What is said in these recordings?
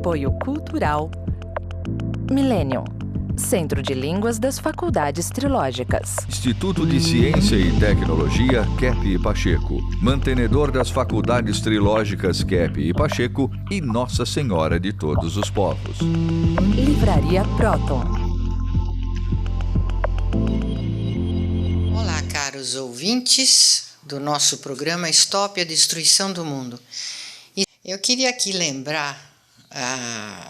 Apoio Cultural Millennium, Centro de Línguas das Faculdades Trilógicas. Instituto de Ciência e Tecnologia Kepp e Pacheco, mantenedor das Faculdades Trilógicas Kepp e Pacheco e Nossa Senhora de Todos os Povos. Livraria Próton. Olá, caros ouvintes do nosso programa Stop a Destruição do Mundo. Eu queria aqui lembrar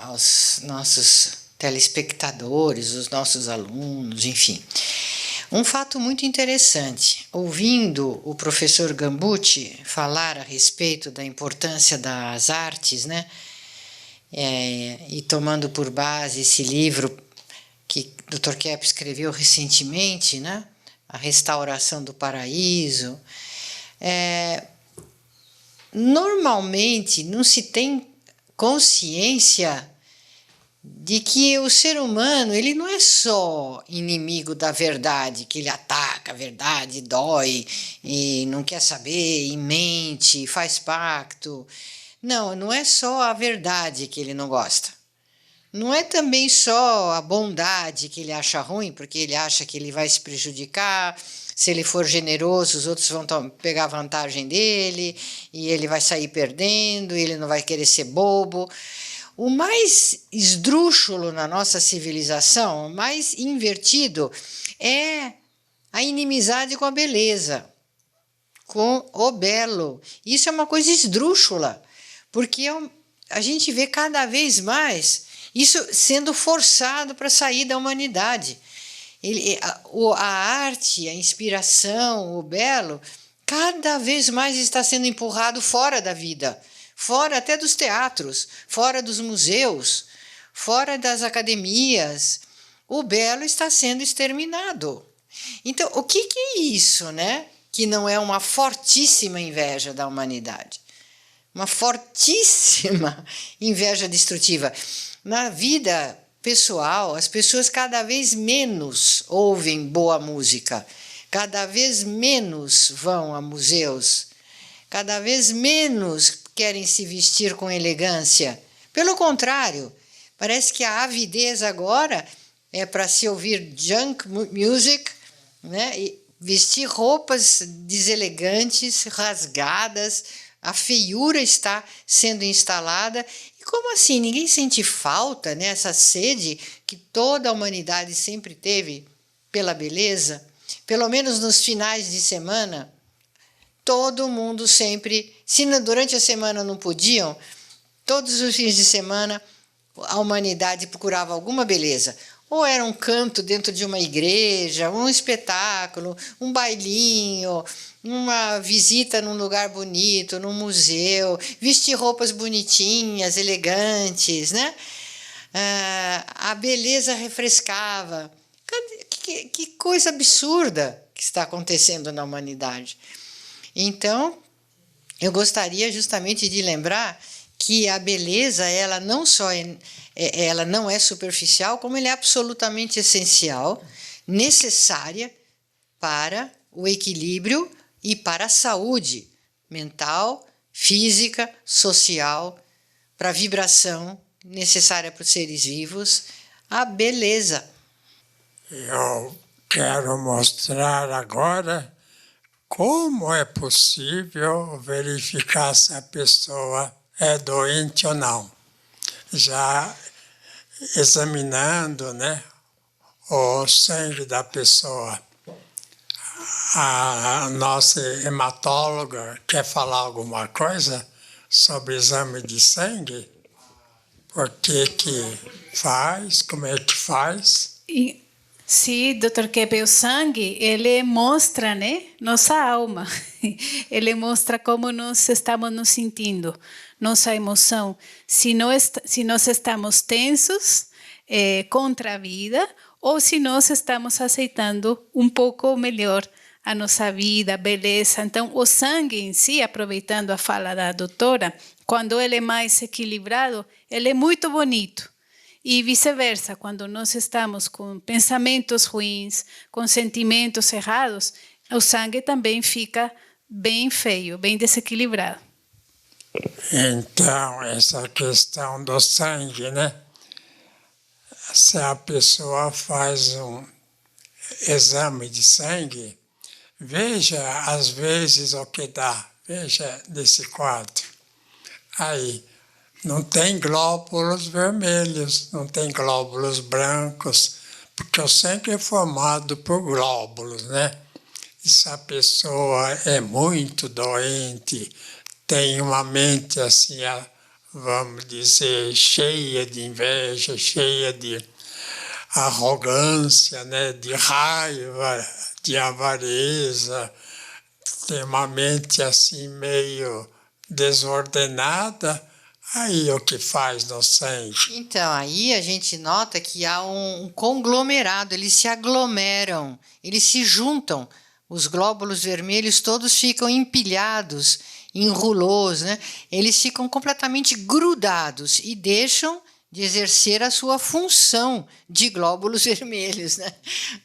aos nossos telespectadores, os nossos alunos, enfim, um fato muito interessante. Ouvindo o professor Gambucci falar a respeito da importância das artes, né? E tomando por base esse livro que o Dr. Kepp escreveu recentemente, né? A Restauração do Paraíso. Normalmente não se tem consciência de que o ser humano ele não é só inimigo da verdade, que ele ataca a verdade, dói e não quer saber, e mente, faz pacto. Não é só a verdade que ele não gosta. Não é também só a bondade que ele acha ruim, porque ele acha que ele vai se prejudicar. Se ele for generoso, os outros vão pegar vantagem dele e ele vai sair perdendo, e ele não vai querer ser bobo. O mais esdrúxulo na nossa civilização, o mais invertido, é a inimizade com a beleza, com o belo. Isso é uma coisa esdrúxula, porque a gente vê cada vez mais isso sendo forçado para sair da humanidade. A arte, a inspiração, o belo, cada vez mais está sendo empurrado fora da vida. Fora até dos teatros, fora dos museus, fora das academias. O belo está sendo exterminado. Então, o que é isso, né? Que não é uma fortíssima inveja da humanidade. Uma fortíssima inveja destrutiva. Na vida pessoal, as pessoas cada vez menos ouvem boa música, cada vez menos vão a museus, cada vez menos querem se vestir com elegância. Pelo contrário, parece que a avidez agora é para se ouvir junk music, né? E vestir roupas deselegantes, rasgadas, a feiura está sendo instalada. E como assim? Ninguém sente falta, né? Essa sede que toda a humanidade sempre teve pela beleza? Pelo menos nos finais de semana, todo mundo sempre, se durante a semana não podiam, todos os fins de semana a humanidade procurava alguma beleza. Ou era um canto dentro de uma igreja, um espetáculo, um bailinho, uma visita num lugar bonito, num museu, vestir roupas bonitinhas, elegantes, né? A beleza refrescava. Que coisa absurda que está acontecendo na humanidade. Então, eu gostaria justamente de lembrar que a beleza, ela não só ela não é superficial, como ela é absolutamente essencial, necessária para o equilíbrio e para a saúde mental, física, social, para a vibração necessária para os seres vivos, a beleza. Eu quero mostrar agora como é possível verificar se a pessoa é doente ou não. Já examinando, né, o sangue da pessoa. A nossa hematóloga quer falar alguma coisa sobre o exame de sangue? Por que faz? Como é que faz? Sim, Dr. Kepp, o sangue, ele mostra, né, nossa alma. Ele mostra como nós estamos nos sentindo, nossa emoção. Se nós estamos tensos contra a vida ou se nós estamos aceitando um pouco melhor a nossa vida, a beleza. Então, o sangue em si, aproveitando a fala da doutora, quando ele é mais equilibrado, ele é muito bonito. E vice-versa, quando nós estamos com pensamentos ruins, com sentimentos errados, o sangue também fica bem feio, bem desequilibrado. Então, essa questão do sangue, né? Se a pessoa faz um exame de sangue, veja às vezes o que dá. Veja nesse quadro. Aí, não tem glóbulos vermelhos, não tem glóbulos brancos, porque o sangue é formado por glóbulos, né? E se a pessoa é muito doente, tem uma mente assim, vamos dizer, cheia de inveja, cheia de arrogância, né? De raiva, de avareza, tem uma mente assim meio desordenada, aí o que faz no sangue? Então, aí a gente nota que há um conglomerado, eles se aglomeram, eles se juntam. Os glóbulos vermelhos todos ficam empilhados em rouleaus, né? Eles ficam completamente grudados e deixam de exercer a sua função de glóbulos vermelhos, né?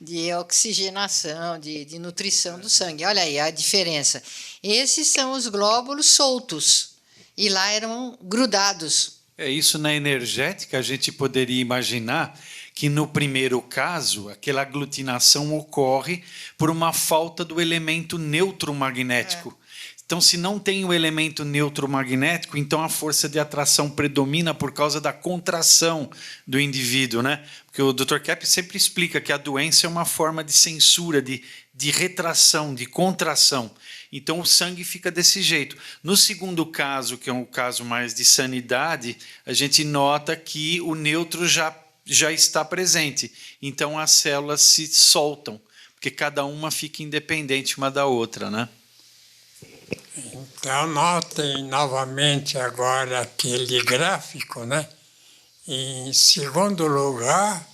De oxigenação, de nutrição do sangue. Olha aí a diferença. Esses são os glóbulos soltos e lá eram grudados. É isso na energética, a gente poderia imaginar que no primeiro caso, aquela aglutinação ocorre por uma falta do elemento neutro magnético. Então, se não tem o elemento neutro magnético, então a força de atração predomina por causa da contração do indivíduo, né? Porque o Dr. Kepp sempre explica que a doença é uma forma de censura, de retração, de contração. Então, o sangue fica desse jeito. No segundo caso, que é um caso mais de sanidade, a gente nota que o neutro já está presente. Então, as células se soltam, porque cada uma fica independente uma da outra, né? Então, notem novamente agora aquele gráfico, né? Em segundo lugar,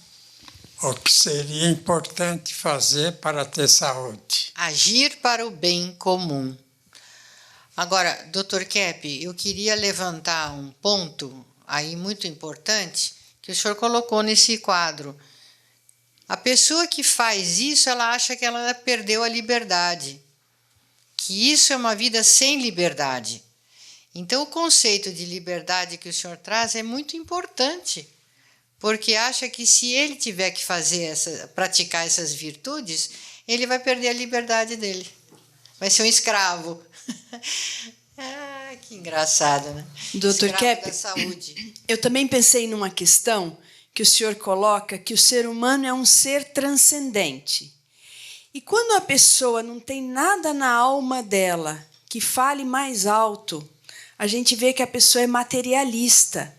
o que seria importante fazer para ter saúde? Agir para o bem comum. Agora, Dr. Kepp, eu queria levantar um ponto aí muito importante que o senhor colocou nesse quadro. A pessoa que faz isso, ela acha que ela perdeu a liberdade, que isso é uma vida sem liberdade. Então, o conceito de liberdade que o senhor traz é muito importante, porque acha que se ele tiver que praticar essas virtudes, ele vai perder a liberdade dele. Vai ser um escravo. Que engraçado, né? Dr. Kepp, da saúde. Eu também pensei numa questão que o senhor coloca, que o ser humano é um ser transcendente. E quando a pessoa não tem nada na alma dela que fale mais alto, a gente vê que a pessoa é materialista.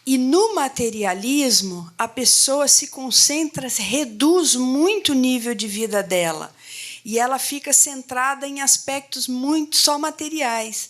E no materialismo, a pessoa se concentra, reduz muito o nível de vida dela. E ela fica centrada em aspectos muito só materiais.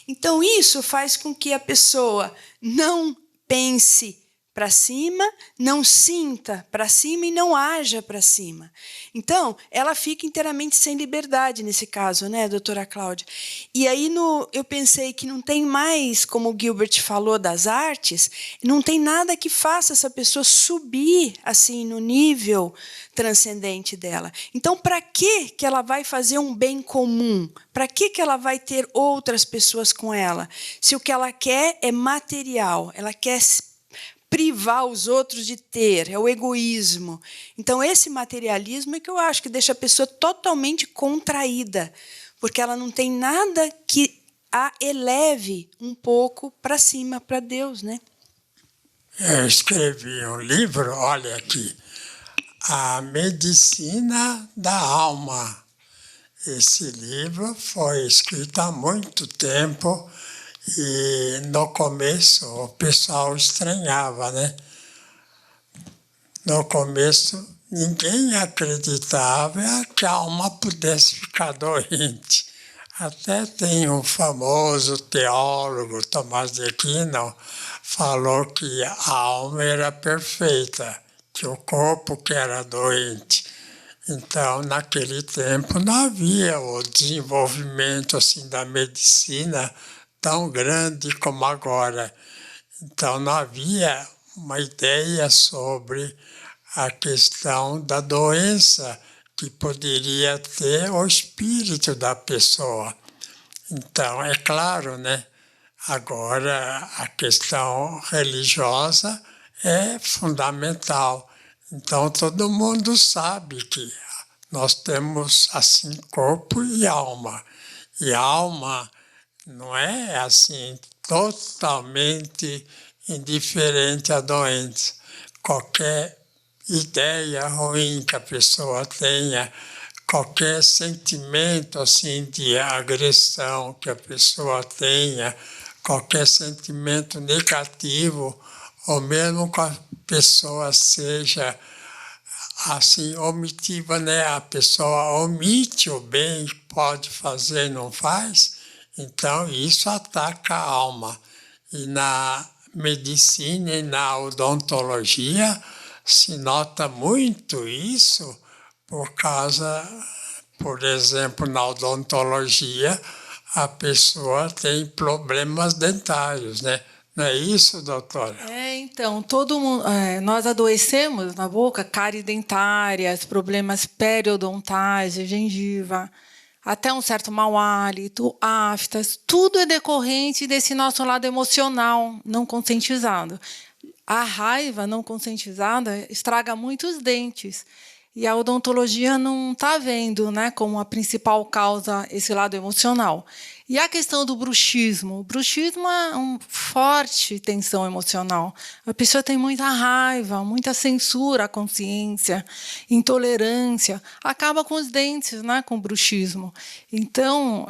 Então, isso faz com que a pessoa não pense para cima, não sinta para cima e não haja para cima. Então, ela fica inteiramente sem liberdade nesse caso, né, doutora Cláudia? E aí eu pensei que não tem mais, como o Gilbert falou das artes, não tem nada que faça essa pessoa subir assim no nível transcendente dela. Então, para que ela vai fazer um bem comum? Para que ela vai ter outras pessoas com ela? Se o que ela quer é material, ela quer privar os outros de ter, é o egoísmo. Então, esse materialismo é que eu acho que deixa a pessoa totalmente contraída, porque ela não tem nada que a eleve um pouco para cima, para Deus, né? Eu escrevi um livro, olha aqui, A Medicina da Alma. Esse livro foi escrito há muito tempo e, no começo, o pessoal estranhava, né? No começo, ninguém acreditava que a alma pudesse ficar doente. Até tem um famoso teólogo, Tomás de Aquino, falou que a alma era perfeita, que o corpo que era doente. Então, naquele tempo, não havia o desenvolvimento assim, da medicina tão grande como agora. Então, não havia uma ideia sobre a questão da doença que poderia ter o espírito da pessoa. Então, é claro, né? Agora, a questão religiosa é fundamental. Então, todo mundo sabe que nós temos, assim, corpo e alma. E a alma não é, assim, totalmente indiferente a doença. Qualquer ideia ruim que a pessoa tenha, qualquer sentimento, assim, de agressão que a pessoa tenha, qualquer sentimento negativo, ou mesmo que a pessoa seja assim omitiva, né? A pessoa omite o bem que pode fazer e não faz, então isso ataca a alma. E na medicina e na odontologia se nota muito isso por causa, por exemplo, na odontologia, a pessoa tem problemas dentários, né? Não é isso, doutora? Então, todo mundo, nós adoecemos na boca, cárie dentária, problemas periodontais, gengiva, até um certo mau hálito, aftas, tudo é decorrente desse nosso lado emocional não conscientizado. A raiva não conscientizada estraga muitos dentes. E a odontologia não está vendo, né, como a principal causa esse lado emocional. E a questão do bruxismo. O bruxismo é uma forte tensão emocional. A pessoa tem muita raiva, muita censura à consciência, intolerância. Acaba com os dentes, né, com o bruxismo. Então,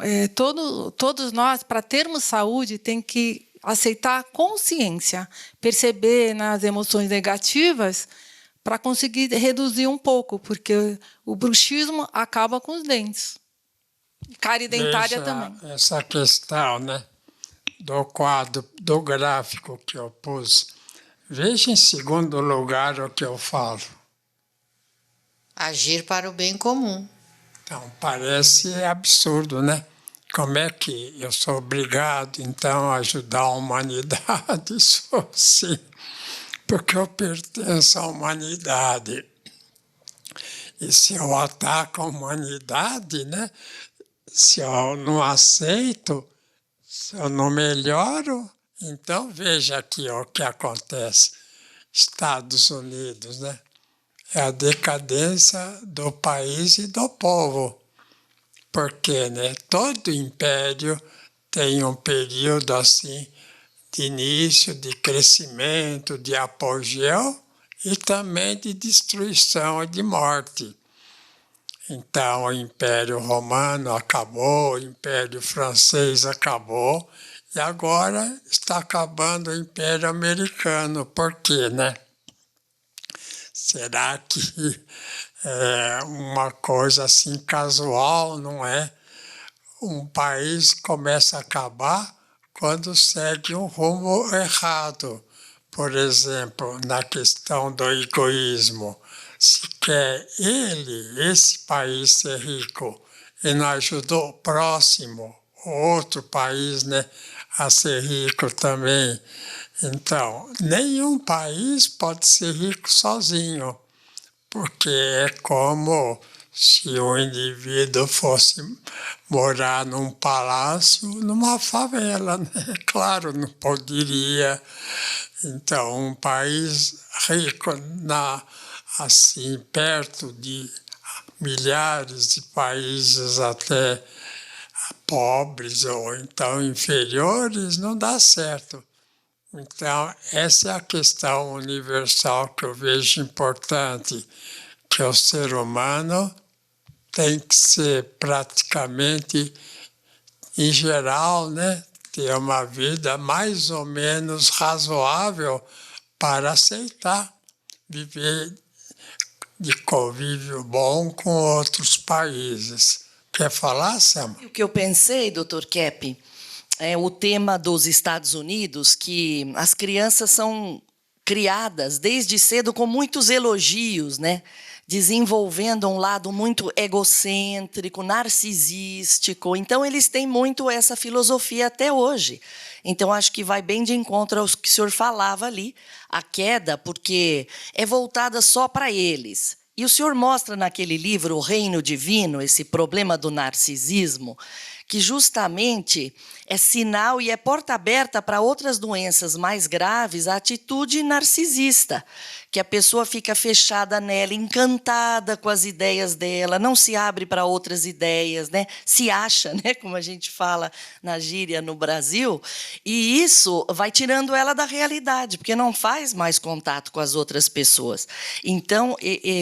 todos nós, para termos saúde, tem que aceitar a consciência, perceber nas emoções negativas, para conseguir reduzir um pouco, porque o bruxismo acaba com os dentes. Cárie dentária também. Essa questão, né, do quadro, do gráfico que eu pus. Veja em segundo lugar o que eu falo. Agir para o bem comum. Então, parece absurdo, né? Como é que eu sou obrigado, então, a ajudar a humanidade? Sou sim, porque eu pertenço à humanidade. E se eu ataco a humanidade, né? Se eu não aceito, se eu não melhoro, então veja aqui o que acontece. Estados Unidos, né? É a decadência do país e do povo. Porque, né, todo império tem um período assim de início, de crescimento, de apogeu e também de destruição e de morte. Então, o Império Romano acabou, o Império Francês acabou, e agora está acabando o Império Americano. Por quê, né? Será que é uma coisa assim casual, não é? Um país começa a acabar quando segue um rumo errado. Por exemplo, na questão do egoísmo. Se quer esse país ser rico e não ajudou o próximo, outro país, né, a ser rico também. Então, nenhum país pode ser rico sozinho, porque é como se o indivíduo fosse morar num palácio, numa favela, né? Claro, não poderia. Então, um país rico, assim, perto de milhares de países até pobres ou então inferiores, não dá certo. Então, essa é a questão universal que eu vejo importante, que o ser humano tem que ser praticamente, em geral, né, ter uma vida mais ou menos razoável para aceitar viver de convívio bom com outros países. Quer falar, Sam? O que eu pensei, Dr. Kepp, é o tema dos Estados Unidos, que as crianças são criadas desde cedo com muitos elogios, né? Desenvolvendo um lado muito egocêntrico, narcisístico. Então, eles têm muito essa filosofia até hoje. Então, acho que vai bem de encontro ao que o senhor falava ali, a queda, porque é voltada só para eles. E o senhor mostra naquele livro, O Reino Divino, esse problema do narcisismo, que justamente é sinal e é porta aberta para outras doenças mais graves, a atitude narcisista, que a pessoa fica fechada nela, encantada com as ideias dela, não se abre para outras ideias, né? Se acha, né? Como a gente fala na gíria no Brasil, e isso vai tirando ela da realidade, porque não faz mais contato com as outras pessoas. Então,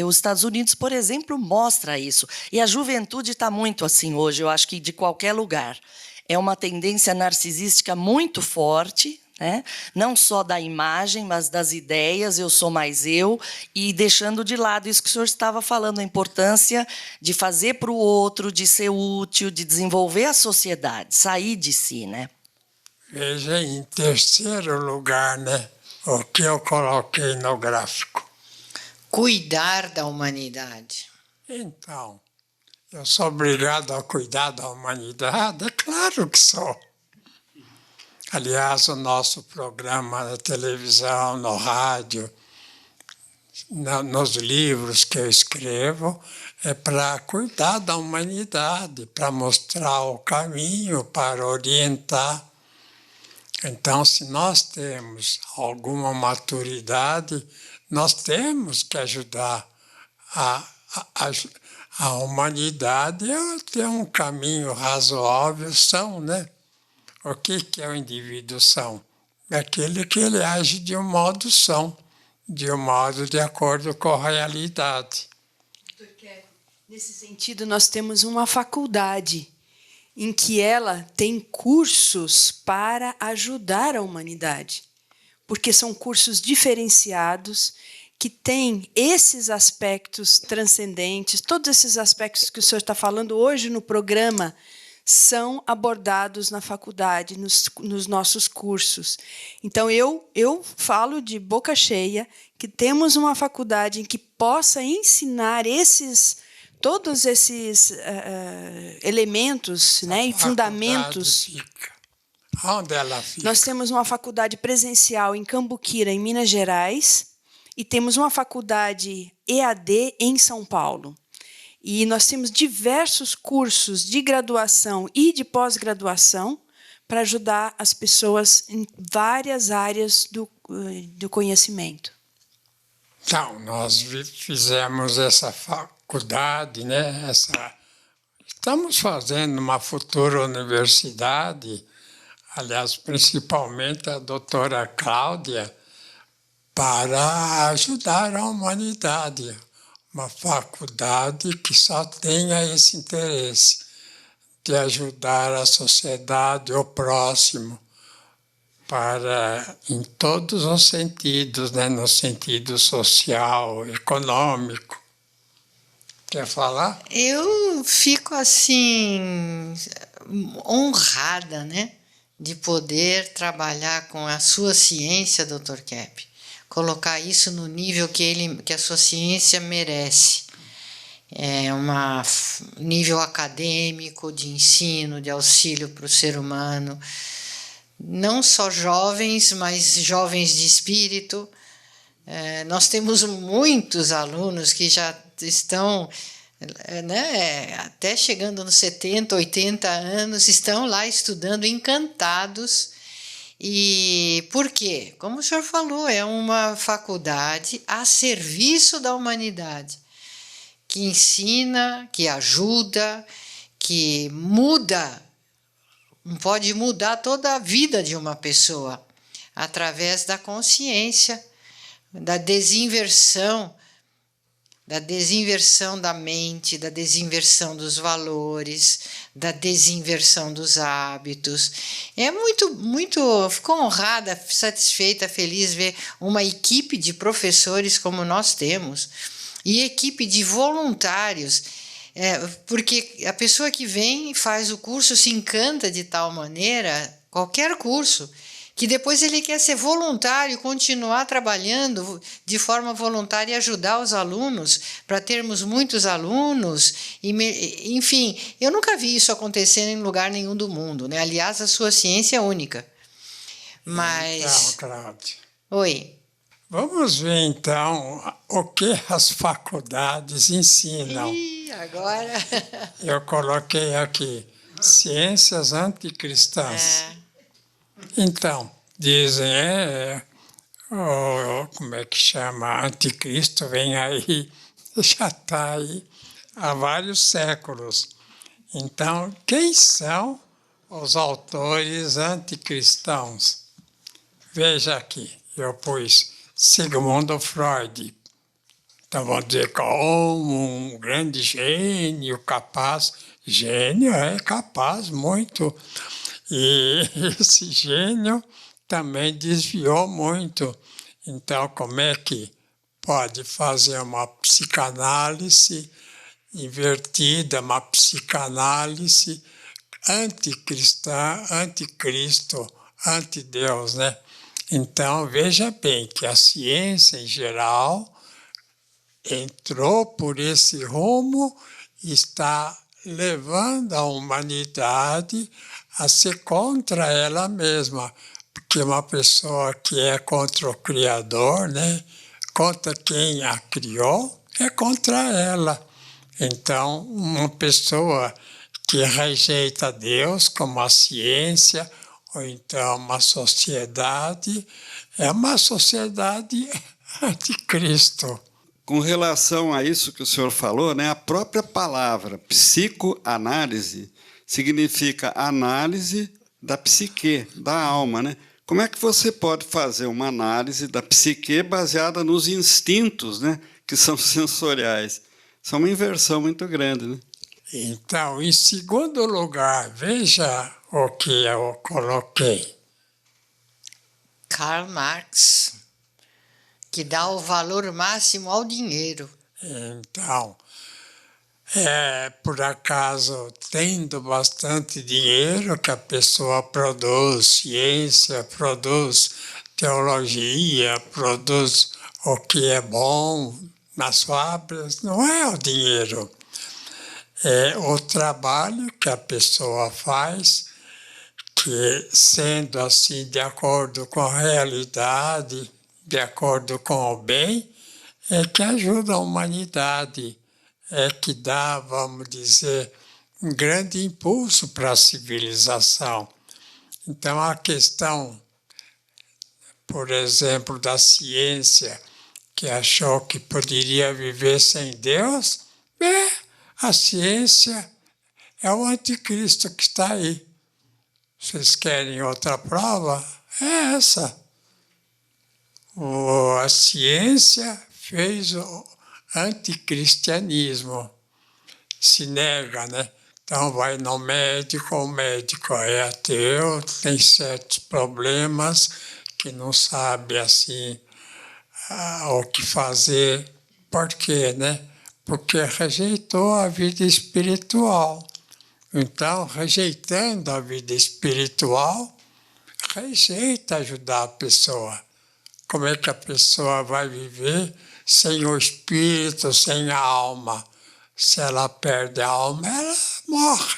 os Estados Unidos, por exemplo, mostra isso. E a juventude está muito assim hoje, eu acho que de qualquer lugar. É uma tendência narcisística muito forte, né? Não só da imagem, mas das ideias, eu sou mais eu, e deixando de lado isso que o senhor estava falando, a importância de fazer para o outro, de ser útil, de desenvolver a sociedade, sair de si, né? Veja, em terceiro lugar, né, o que eu coloquei no gráfico. Cuidar da humanidade. Então, eu sou obrigado a cuidar da humanidade? É claro que sou. Aliás, o nosso programa na televisão, no rádio, nos livros que eu escrevo, é para cuidar da humanidade, para mostrar o caminho, para orientar. Então, se nós temos alguma maturidade, nós temos que ajudar a humanidade a ter um caminho razoável, né? O que é o indivíduo são? É aquele que ele age de um modo são, de um modo de acordo com a realidade. Dr. Kepp, nesse sentido, nós temos uma faculdade em que ela tem cursos para ajudar a humanidade, porque são cursos diferenciados que têm esses aspectos transcendentes, todos esses aspectos que o senhor está falando hoje no programa, são abordados na faculdade, nos nossos cursos. Então, eu falo de boca cheia que temos uma faculdade em que possa ensinar todos esses elementos, né, e fundamentos. Fica. Onde ela fica? Nós temos uma faculdade presencial em Cambuquira, em Minas Gerais, e temos uma faculdade EAD em São Paulo. E nós temos diversos cursos de graduação e de pós-graduação para ajudar as pessoas em várias áreas do conhecimento. Então, nós fizemos essa faculdade, né? Estamos fazendo uma futura universidade, aliás, principalmente a doutora Cláudia, para ajudar a humanidade. Uma faculdade que só tenha esse interesse de ajudar a sociedade, o próximo, em todos os sentidos, né? No sentido social, econômico. Quer falar? Eu fico, assim, honrada, né, de poder trabalhar com a sua ciência, Dr. Kepp. Colocar isso no nível que a sua ciência merece. É um nível acadêmico, de ensino, de auxílio para o ser humano. Não só jovens, mas jovens de espírito. Nós temos muitos alunos que já estão, né, até chegando nos 70, 80 anos, estão lá estudando, encantados. E por quê? Como o senhor falou, é uma faculdade a serviço da humanidade, que ensina, que ajuda, que pode mudar toda a vida de uma pessoa, através da consciência, da desinversão da mente, da desinversão dos valores, da desinversão dos hábitos. É fico honrada, satisfeita, feliz ver uma equipe de professores como nós temos e equipe de voluntários, porque a pessoa que vem e faz o curso se encanta de tal maneira, qualquer curso, que depois ele quer ser voluntário, continuar trabalhando de forma voluntária e ajudar os alunos, para termos muitos alunos. Enfim, eu nunca vi isso acontecendo em lugar nenhum do mundo, né? Aliás, a sua ciência é única. Mas... Então, Cláudia. Oi. Vamos ver, então, o que as faculdades ensinam. Agora... Eu coloquei aqui ciências anticristãs. Então, dizem, como é que chama? Anticristo vem aí, já está aí há vários séculos. Então, quem são os autores anticristãos? Veja aqui, eu pus Sigmund Freud. Então, vão dizer como um grande gênio, capaz. Gênio é capaz muito. E esse gênio também desviou muito. Então, como é que pode fazer uma psicanálise invertida, uma psicanálise anticristã, anticristo, antideus, né? Então, veja bem que a ciência em geral entrou por esse rumo e está levando a humanidade a ser contra ela mesma. Porque uma pessoa que é contra o Criador, né, contra quem a criou, é contra ela. Então, uma pessoa que rejeita Deus como a ciência, ou então uma sociedade, é uma sociedade anticristo. Com relação a isso que o senhor falou, né, a própria palavra psicoanálise significa análise da psique, da alma, né? Como é que você pode fazer uma análise da psique baseada nos instintos, né, que são sensoriais? Isso é uma inversão muito grande, né? Então, em segundo lugar, veja o que eu coloquei. Karl Marx, que dá o valor máximo ao dinheiro. Então, por acaso, tendo bastante dinheiro, que a pessoa produz ciência, produz teologia, produz o que é bom nas fábricas, não é o dinheiro. É o trabalho que a pessoa faz, que sendo assim, de acordo com a realidade, de acordo com o bem, é que ajuda a humanidade, é que dá, vamos dizer, um grande impulso para a civilização. Então, a questão, por exemplo, da ciência, que achou que poderia viver sem Deus, a ciência é o anticristo que está aí. Vocês querem outra prova? É essa. A ciência fez o anticristianismo. Se nega, né? Então vai no médico, o médico é ateu, tem certos problemas que não sabe assim o que fazer. Por quê, né? Porque rejeitou a vida espiritual. Então, rejeitando a vida espiritual, rejeita ajudar a pessoa. Como é que a pessoa vai viver sem o espírito, sem a alma? Se ela perde a alma, ela morre.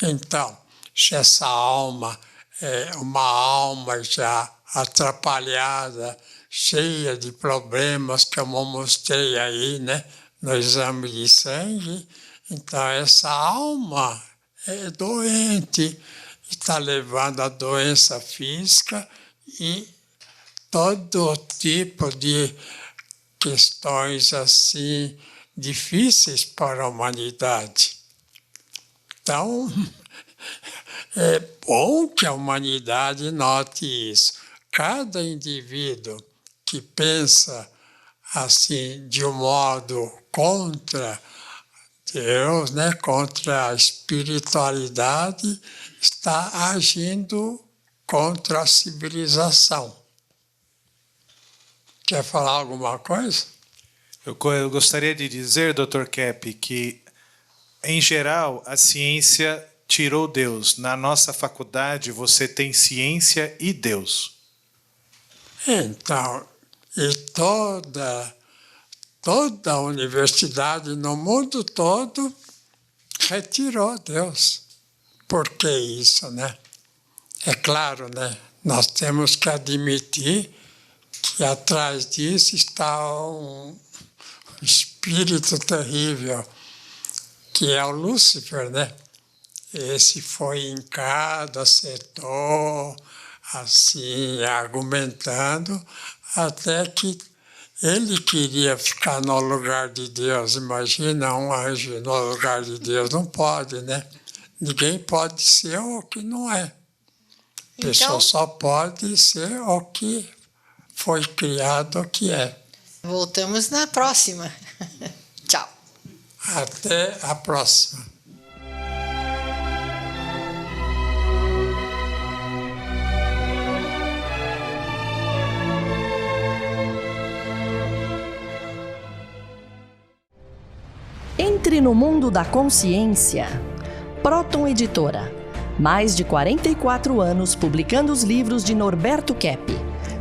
Então, se essa alma é uma alma já atrapalhada, cheia de problemas que eu mostrei aí, né, no exame de sangue, então essa alma é doente, está levando a doença física e todo tipo de questões assim difíceis para a humanidade. Então, é bom que a humanidade note isso. Cada indivíduo que pensa assim de um modo contra Deus, né, contra a espiritualidade, está agindo contra a civilização. Quer falar alguma coisa? Eu gostaria de dizer, Dr. Kepp, que, em geral, a ciência tirou Deus. Na nossa faculdade, você tem ciência e Deus. Então, e toda a universidade no mundo todo retirou Deus. Por que isso, né? É claro, né? Nós temos que admitir que atrás disso está um espírito terrível, que é o Lúcifer, né? Esse foi hincado, acertou, assim, argumentando, até que ele queria ficar no lugar de Deus. Imagina um anjo no lugar de Deus. Não pode, né? Ninguém pode ser o que não é. A pessoa só pode ser o que foi criado, o que é. Voltamos na próxima. Tchau. Até a próxima. Entre no mundo da consciência. Próton Editora. Mais de 44 anos publicando os livros de Norberto Kepp,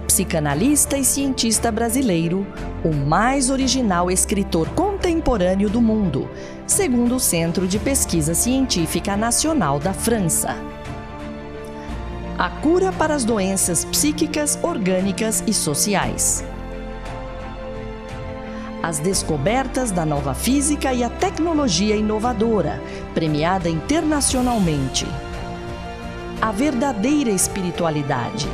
psicanalista e cientista brasileiro, o mais original escritor contemporâneo do mundo, segundo o Centro de Pesquisa Científica Nacional da França. A cura para as doenças psíquicas, orgânicas e sociais. As descobertas da nova física e a tecnologia inovadora, premiada internacionalmente. A verdadeira espiritualidade.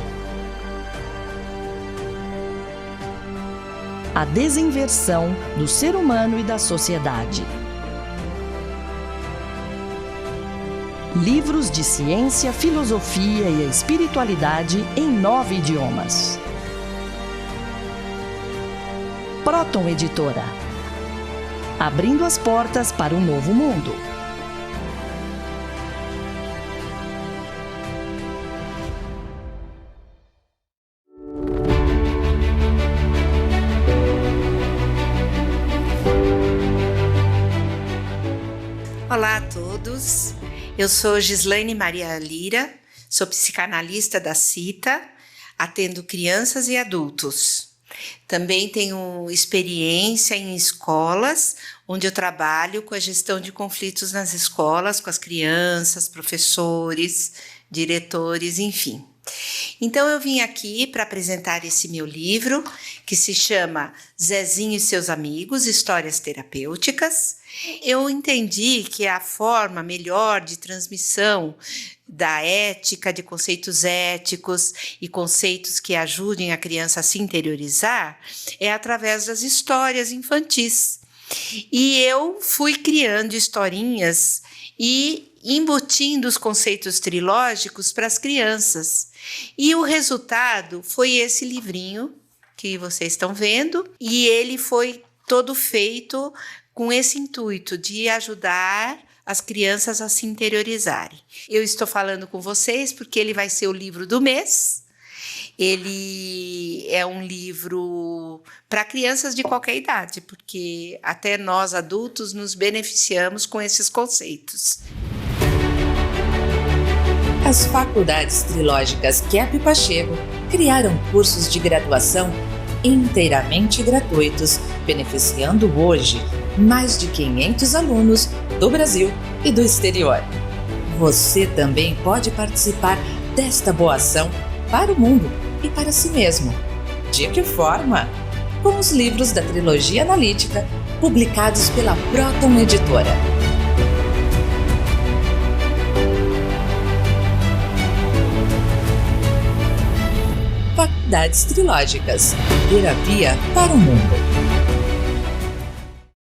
A desinversão do ser humano e da sociedade. Livros de ciência, filosofia e espiritualidade em 9 idiomas. Próton Editora. Abrindo as portas para um novo mundo. Olá a todos, eu sou Gislaine Maria Lira, sou psicanalista da CITA, atendo crianças e adultos. Também tenho experiência em escolas, onde eu trabalho com a gestão de conflitos nas escolas, com as crianças, professores, diretores, enfim. Então eu vim aqui para apresentar esse meu livro, que se chama Zezinho e seus amigos, Histórias Terapêuticas. Eu entendi que a forma melhor de transmissão da ética, de conceitos éticos e conceitos que ajudem a criança a se interiorizar é através das histórias infantis. E eu fui criando historinhas e embutindo os conceitos trilógicos para as crianças. E o resultado foi esse livrinho que vocês estão vendo, e ele foi todo feito com esse intuito de ajudar as crianças a se interiorizarem. Eu estou falando com vocês porque ele vai ser o livro do mês. Ele é um livro para crianças de qualquer idade, porque até nós adultos nos beneficiamos com esses conceitos. As faculdades trilógicas Kepp e Pacheco criaram cursos de graduação inteiramente gratuitos, beneficiando hoje mais de 500 alunos do Brasil e do exterior. Você também pode participar desta boa ação para o mundo e para si mesmo. De que forma? Com os livros da trilogia analítica publicados pela Próton Editora. Faculdades Trilógicas. Terapia para o mundo.